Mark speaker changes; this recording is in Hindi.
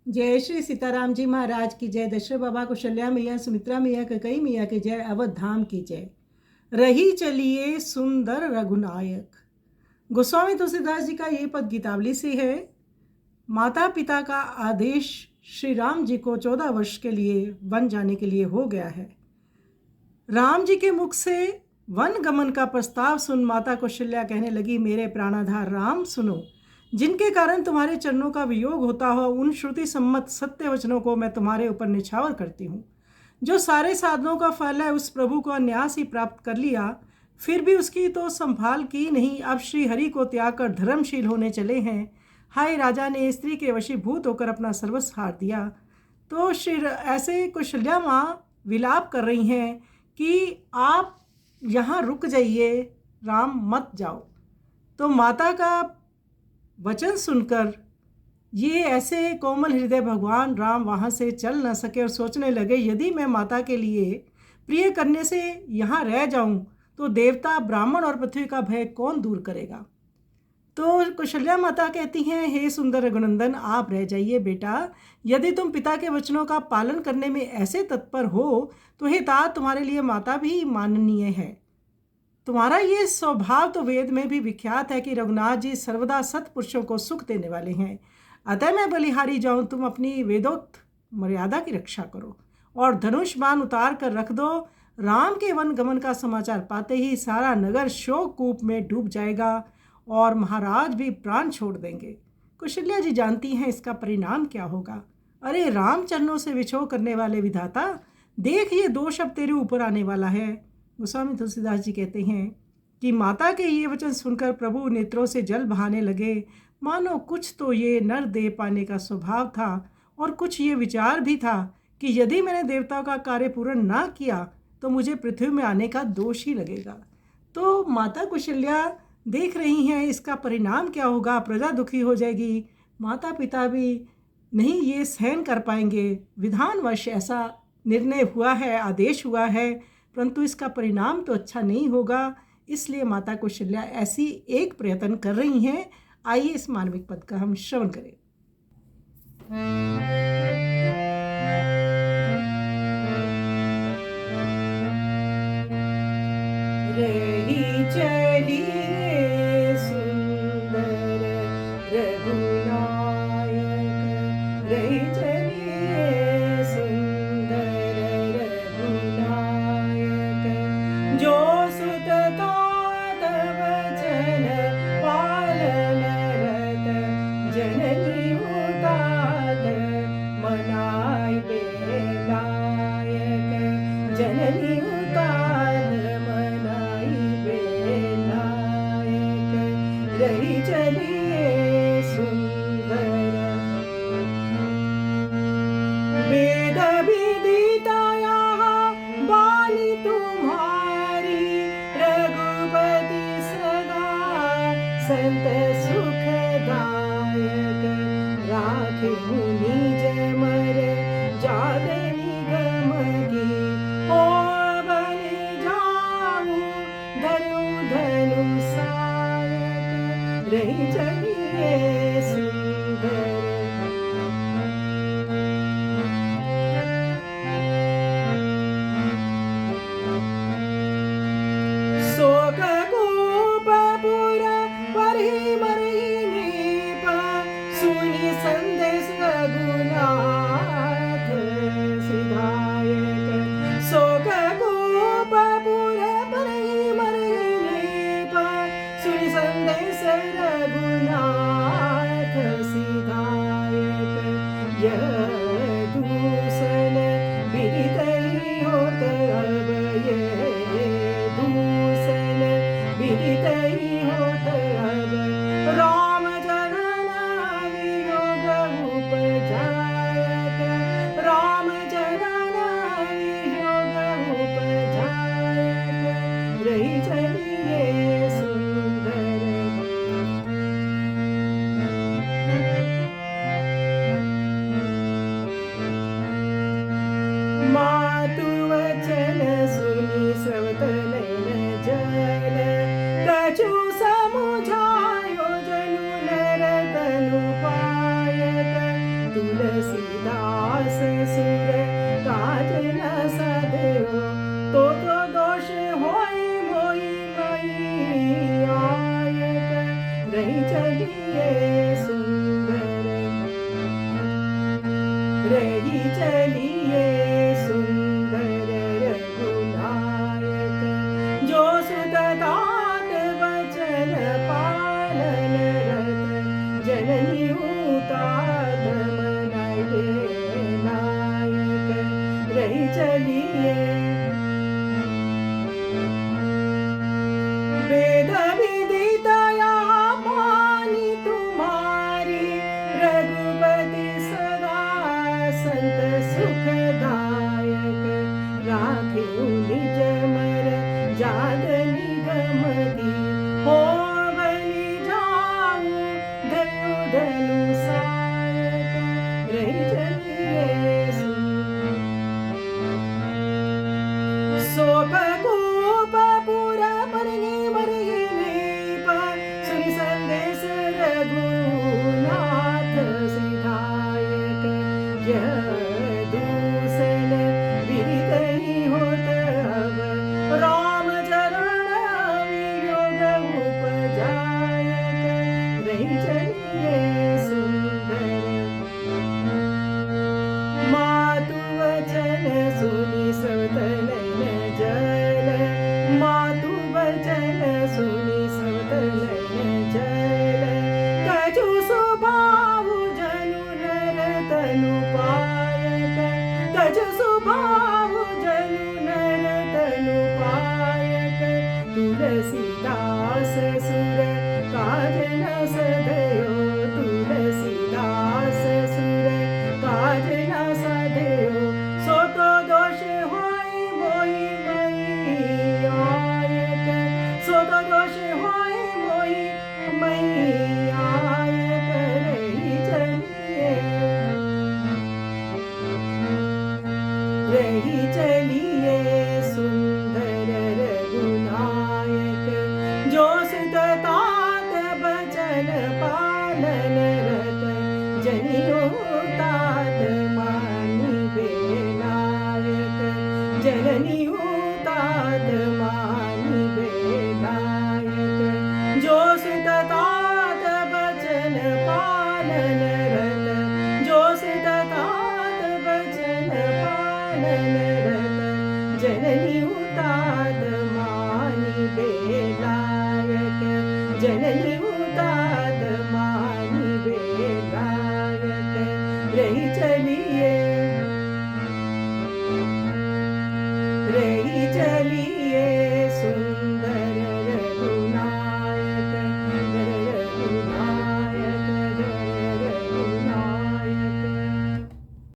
Speaker 1: जय श्री सीताराम जी महाराज की जय। दशरथ बाबा कौशल्या मैया, सुमित्रा मैया, कैकई मैया की जय। अवध धाम की जय। रही चलिए सुंदर रघुनायक। गोस्वामी तुलसीदास जी का ये पद गीतावली से है। माता पिता का आदेश श्री राम जी को 14 वर्ष के लिए वन जाने के लिए हो गया है। राम जी के मुख से वन गमन का प्रस्ताव सुन माता कौशल्या कहने लगी, मेरे प्राणाधार राम सुनो, जिनके कारण तुम्हारे चरणों का वियोग होता हो उन श्रुति सम्मत सत्य वचनों को मैं तुम्हारे ऊपर निछावर करती हूँ। जो सारे साधनों का फल है उस प्रभु को अन्यास ही प्राप्त कर लिया, फिर भी उसकी तो संभाल की नहीं। अब श्री हरि को त्याग कर धर्मशील होने चले हैं। हाय राजा ने स्त्री के वशीभूत होकर अपना सर्वस्व हार दिया। तो श्री ऐसे कौशल्या माँ विलाप कर रही हैं कि आप यहाँ रुक जाइए, राम मत जाओ। तो माता का वचन सुनकर ये ऐसे कोमल हृदय भगवान राम वहाँ से चल न सके और सोचने लगे, यदि मैं माता के लिए प्रिय करने से यहाँ रह जाऊँ तो देवता, ब्राह्मण और पृथ्वी का भय कौन दूर करेगा। तो कौशल्या माता कहती हैं, हे सुंदर रघुनंदन, आप रह जाइए बेटा। यदि तुम पिता के वचनों का पालन करने में ऐसे तत्पर हो तो हे तात, तुम्हारे लिए माता भी माननीय है। तुम्हारा ये स्वभाव तो वेद में भी विख्यात है कि रघुनाथ जी सर्वदा सत्पुरुषों को सुख देने वाले हैं। अतः मैं बलिहारी जाऊं, तुम अपनी वेदोक्त मर्यादा की रक्षा करो और धनुष बाण उतार कर रख दो। राम के वन गमन का समाचार पाते ही सारा नगर शोक कूप में डूब जाएगा और महाराज भी प्राण छोड़ देंगे। कौशल्या जी जानती हैं इसका परिणाम क्या होगा। अरे राम चरणों से विछोह करने वाले विधाता, देख ये दोष अब तेरे ऊपर आने वाला है। गोस्वामी तुलसीदास जी कहते हैं कि माता के ये वचन सुनकर प्रभु नेत्रों से जल बहाने लगे। मानो कुछ तो ये नर दे पाने का स्वभाव था और कुछ ये विचार भी था कि यदि मैंने देवताओं का कार्य पूर्ण ना किया तो मुझे पृथ्वी में आने का दोष ही लगेगा। तो माता कौशल्या देख रही हैं इसका परिणाम क्या होगा। प्रजा दुखी हो जाएगी, माता पिता भी नहीं ये सहन कर पाएंगे। विधानवश ऐसा निर्णय हुआ है, आदेश हुआ है, परंतु इसका परिणाम तो अच्छा नहीं होगा। इसलिए माता कौशल्या ऐसी एक प्रयत्न कर रही हैं। आइए इस मार्मिक पद का हम श्रवण करें। रही चलिए सुंदर रघुनायक, रही चलिए सुंदर रघुनायक। जो सुत तात वचन पालन रत, जननी तात मनाई बेलायक, जननी तात मनाई बेलायक। रही चलिए सुंदर वेद विदिताया बाली तुम्हारी, रघुपति सदा संत सुखदायक। राखे मुनि जमर जादे निगम की, हो बल जाऊं धनु धनु सायक। रही चलिए सुंदर शोक कूप पुर परि मरि नीप, सुनि संदेश रघुनाथ सिधायक। शोक कूप पुर परि मरि नीप, सुनि संदेश रघुनाथ सिधायक। यह दूषण विदित ही होत अब, ये दूषण विदित ही होत अब। राम जनन वियोग उपजायक, राम जनन वियोग उपजायक। रही चलिए सुंदर तुलसीदास सुर काज न साध्यो, तो दोष होय मोहि मई आयक, रही चलिए सुंदर, रही चलिए सुंदर रघुनायक, जो सुत तात वचन पालन रत, जननी उताद मनाए नायक, रही चलिए वेद विदितया पानी तुम्हारी, रघुपति सदा संत सुखदायक, राखियो निज मर जाग निगम दी, हो बलि जाऊं दयो धनु सायक, रही चलिए सोप कूप पुरा परगे मरगे लीप, सुनि संदेश रघुनाथ सिधायक, यह दूषण विदित ही होत अब, राम चरण वियोग उपजायक, रही चलिए सुंदर, मातु वचन सुनि सतनयन जल, मातु वचन सुनि सतनयन जल, कछु स्वभाव जनु नर तनु पायक, कछु स्वभाव जनु नर तनु पायक, तुलसीदास सुर काज न सदयो, तुलसीदास सुर काज न सदयो, सो तो दोष होय मोहि मई आयक, सो तो दोष होय मोहि मई आयक, रही चलिए, रही चलिए सुंदर रघुनायक, जो सुत तात बचन पालन रत, जनियो तात मानि बेनायक, जननी तात मानि बेनायक, जो सुत तात बचन पालन रत, जो सुत तात बचन पालन रत, जननी तात मानि बेनायक, जननी तात मानि बेनायक, रही चलिए, रही चलिए सुंदर